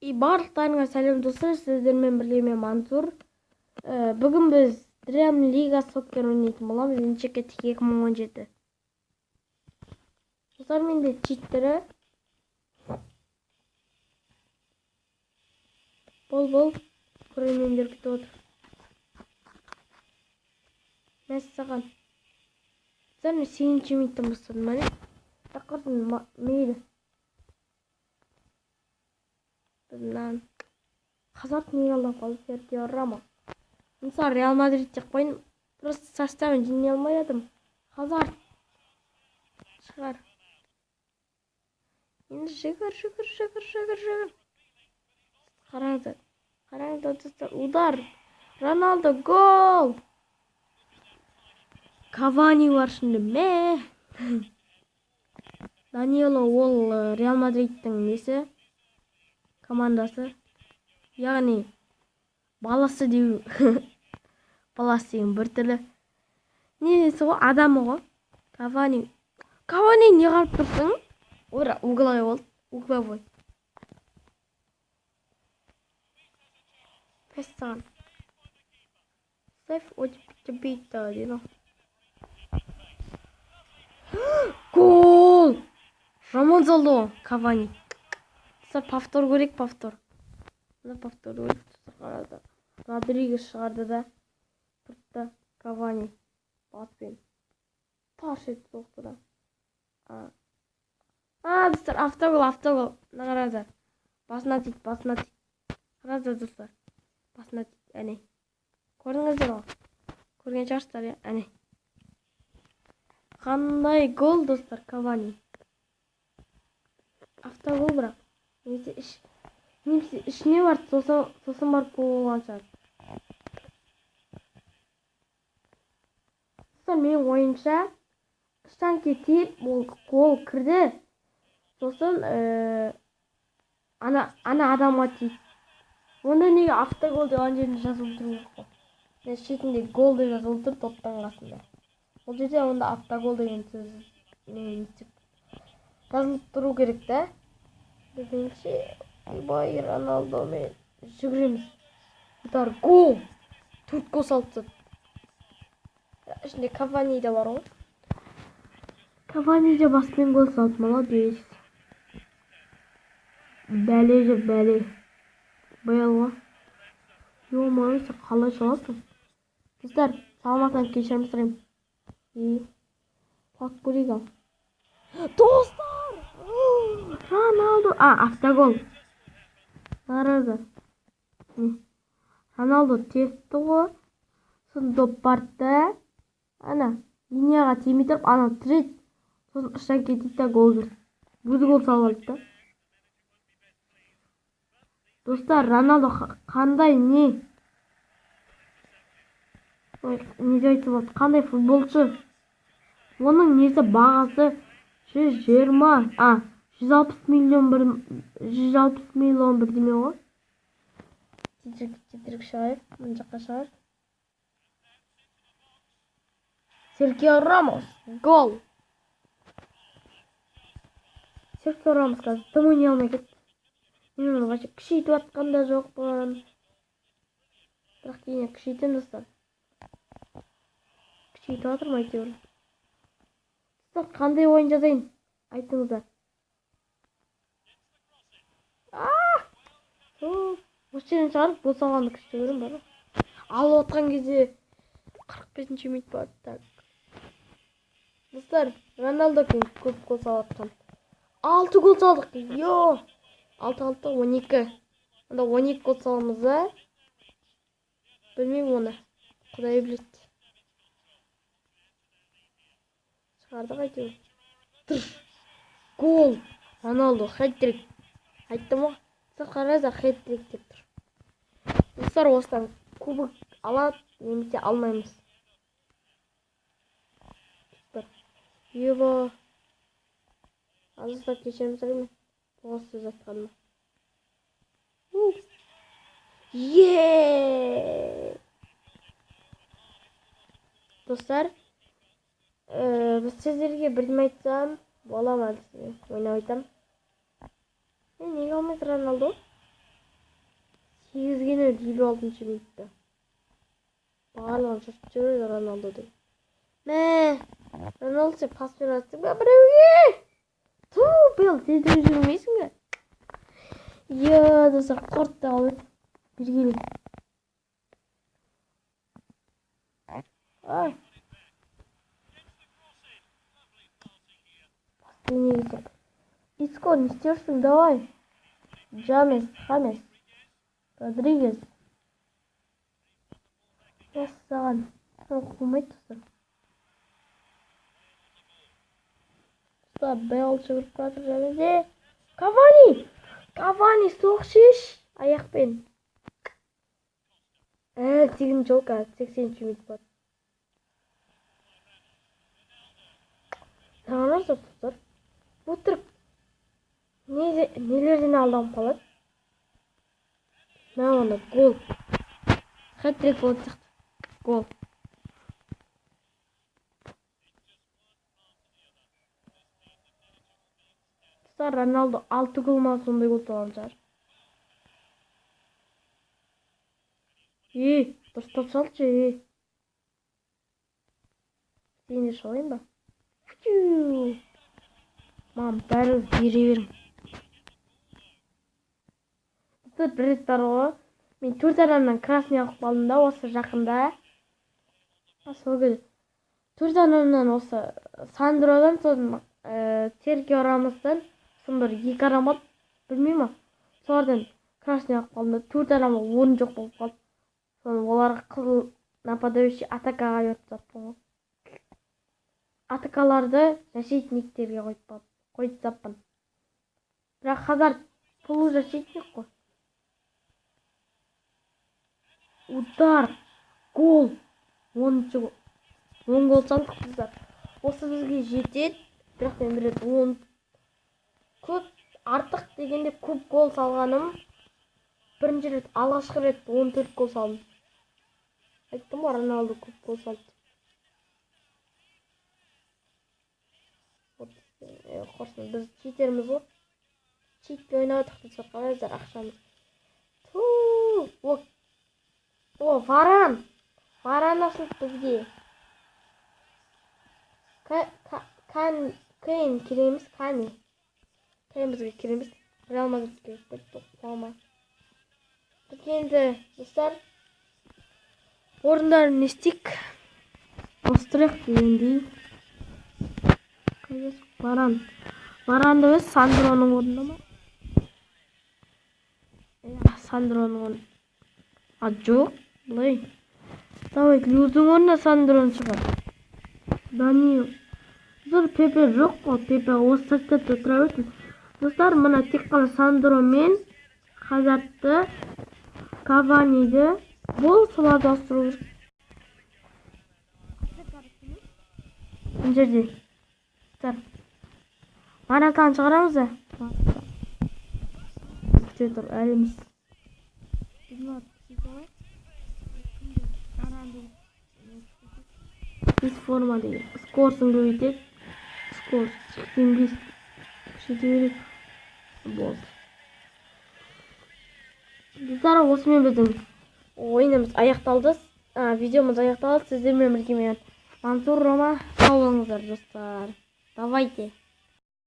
Барлықтарыңа сәлем достар, сіздермен бірге мен Мансур. Бүгін біз Dream Liga Soccer ойнайтын боламыз. Еншекет 2017. Достар, менде читтері. Бол. Көрермендер күтіп отыр. Мәссаған. Достар, мен 8-ші минуттан бастадым, міне. Тақырдың мейлі. Bizden Hazard niye aldan kaldı? Sergio Ramos. Mesela Real Madrid çıkmayın. Просто составын жинай алмайдым. Hazard. Шығар. Енді жүгір. Қараңыздар достар. Удар. Роналдо гол. Cavani var şimdi. Danilo ол Real Madrid'дің несі? Командасы. Яғни баласы деу. Баласы деген бір түрлі. Несі ғой? Адамы ғой. Cavani не қарып тұрсың? Угловой болды. Угловой. Пәссаған. Сейф өтіп бейті дейді. Гол! Рамон залды Cavani. Повтор көрек, повтор. Повтор көрек. Родригес шығарды да. Тұртты Cavani. Батпен. Таш етті соқты да. Достар, автогол. Қараңыздар. Басына тейді. Қараңыздар достар. Басына тейді. Әне. Көрдіңіздер ғой. Көрген шығарсыздар, әне. Қандай гол достар, Cavani. Автогол бірақ. Немесе ішіне барды, сосын барып болған шығар. Сосын мен ойынша штанге тиіп, қол кірді. Сосын ана адамға тиіп. Онда неге автогол деген жерінде жазылып тұрмыз ғой. Шетінде гол деп жазылып тұр топтың қасында. Ол жерде онда автогол деген сөз жазылып тұру керек та. Bizimki Bay Ronaldo мен жүгіреміз. Uдар gol. 4 gol saldı. Şimdi Cavani de var o. Cavani de баспен gol saldı молодец. Бәле. Баялға. Ё-моё, сен қалай шығасың? Достар, саламатан кешірім сұраймын. Факбуригал. Достар! Роналдо. Автогол. Қараңыздар. Роналдо тесті ғой. Сосын доп барды. Ана, линияға тимей тұрып, ана тірет. Сосын ұштан кетейді да гол кірді. Өзі гол салып алды да. Достар, Роналдо қандай не? Не деп айтып отыр? Қандай футболшы? Оның несі бағасы 160 миллион бір деме ғой. Тетірік шығайық. Мұн жаққа шығайық. Серхио Рамос. Гол. Серхио Рамос қазір тым ойнай алмай кетті. Мен оны ғашық күшейтіп атқанда жоқ бұған. Бірақ кейіне күшейтен достар. Күшейтіп атырмай әйтеуір. Достар, қандай ойын жазайын? Айтыңыздар. Осы жерін шығарып, бұл салғанды күшті көрім бар. Алып отқан кезде 45-ші минут бар. Достар, Роналдо көп гол салатқан. 6 гол салдық. 6 12. Онда 12 гол саламыз да. Білмеймін оны. Құдай біледі. Шығардық әйтеуір. Гол. Роналдо хэт-трик. Айттым ғой. Қараңыздар, хэт-трик деп тұр. Достар, осыдан кубок алады, немесе алмаймыз. Ева. Азыстар кешірім сұрайын. Тоғыз сөз айтқаныма. Достар, сіздерге бірдеме айтсам, бола ма? Ойнап айтам. Неге алмайды Роналдо? сегізгені 56 минутта. Барлығын шашып жүреді Роналдо деп. Мә, Роналдо пас беріп ба біреуге? Ту, биыл тезірек жүрмейсің бе? Достар, қортты алып бергелі. Ай. Последний висок. Иско, не стершим, давай. Джамес, Хамес. Родригес. Яссаған. Оқымайды тұсыр. Тұста Бейл шығырып қатыр жәмеде. Кавани! Кавани соқшиш! Аяқпен. Тегін жол қазір. 80 минут бар. Тағанар соқтықтыр. Өтірік. Нелерден алдам қалады? Мә оны гол. Хэт-трик болып шықты. Гол. Тұстар Роналдо 6 гол ма сондай гол салған шығар. Дұрыс топ салшы. Сені шалайын ба? Мам, бәрі бере берім. Тұт бір рет бар ғой. Мен 4 адамнан красный алып қалдым да осы жақында. Сол кезде 4 адамнан осы Сандродан содан Серхио Рамостан сон бір 2 адам алып білмеймін. Солардан красный алып қалдым да 4 адамға орын жоқ болып қалды. Соны оларға қызыл нападающий атакаға беріп тастаппын ғой. Атакаларды защитниктерге қойып тастаппын. Бірақ Хазард полузащитник қой. Удар, гол, 10 гол. 10 гол салдық қыздар. Осы бізге жетеді. Бірақ мен бір рет 10 көп артық дегенде көп гол салғаным. Бірінші рет алғашқы рет 14 гол салдым. Айттым ғой, Роналдо көп гол салды. Қорсын, біз читеріміз ғой. Читпе ойнадық десе қалайыздар ақшамыз. О, Варан. Варан ашылып бізге. Кейн кереміз, Кани. Кейн бізге кереміз. Реал Мадридке кетті қуама. Біз енді, достар, орындарын естик. Остырық дегендей. Варан. Варанды өз Сандроның орында ма? Сандроның орында. Жоқ, бұлай. Давай, Люздің орында Сандроның шығар. Даниил. Зор Пепе жоқ қой. Пепе осы составта тұра өтін. Достар, мұна тек қана Сандро мен Хазардты, Каваниді бұл соларды ауыстыру керек. Бұл жерде. Маратаны шығарамыз да. Күте тұр, әліміз. Біз форма деген. Скорсын көбейтек. Скорс 85. Күшейте берек. Болды. Біздер осымен біздің ойынымыз аяқталды. Видеомыз аяқталды. Сіздермен бірге мен Мансур Рома. Сау болыңыздар, достар. Давайте.